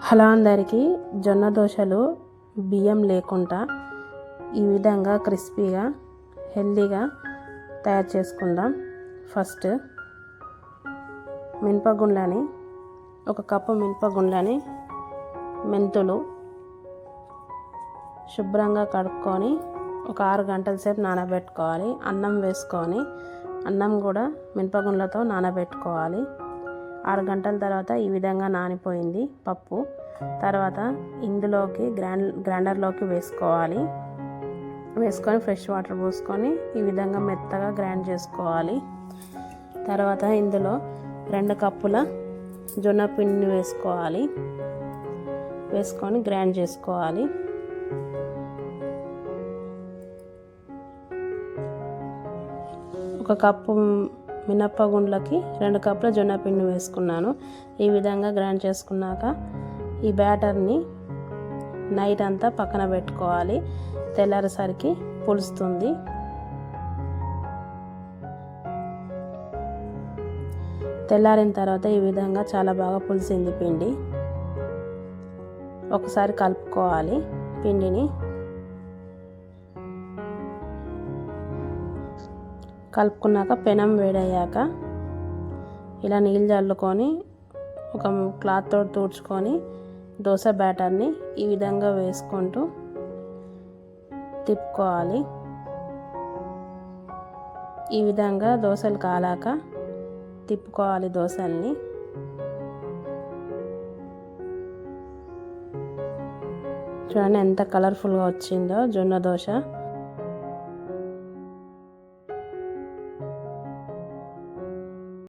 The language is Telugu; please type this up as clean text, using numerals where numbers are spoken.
హలో అందరికీ, జొన్న దోశలు బియ్యం లేకుండా ఈ విధంగా క్రిస్పీగా హెల్దీగా తయారు చేసుకుందాం. ఫస్ట్ మినపగుండ్లని, ఒక కప్పు మినపగుండ్లని మెంతులు శుభ్రంగా కడుక్కొని ఒక 6 గంటల సేపు నానబెట్టుకోవాలి. అన్నం వేసుకొని అన్నం కూడా మినపగుండ్లతో నానబెట్టుకోవాలి. 6 గంటల తర్వాత ఈ విధంగా నానిపోయింది పప్పు. తర్వాత ఇందులోకి గ్రైండర్లోకి వేసుకొని ఫ్రెష్ వాటర్ పోసుకొని ఈ విధంగా మెత్తగా గ్రైండ్ చేసుకోవాలి. తర్వాత ఇందులో 2 కప్పుల జొన్న పిండిని వేసుకొని గ్రైండ్ చేసుకోవాలి. ఒక కప్పు మినపగుండ్లకి 2 కప్పుల జొన్న పిండి వేసుకున్నాను. ఈ విధంగా గ్రైండ్ చేసుకున్నాక ఈ బ్యాటర్ని నైట్ అంతా పక్కన పెట్టుకోవాలి. తెల్లారేసరికి పులుస్తుంది. తెల్లారిన తర్వాత ఈ విధంగా చాలా బాగా పులిసింది పిండి. ఒకసారి కలుపుకోవాలి పిండిని. కలుపుకున్నాక పెనం వేడయ్యాక ఇలా నీళ్ళు చల్లుకొని ఒక క్లాత్తో తుడుచుకొని దోశ బ్యాటర్ని ఈ విధంగా వేసుకుంటూ తిప్పుకోవాలి. ఈ విధంగా దోశలు కాలాక తిప్పుకోవాలి దోశల్ని. చూడండి ఎంత కలర్ఫుల్గా వచ్చిందో జొన్న దోశ.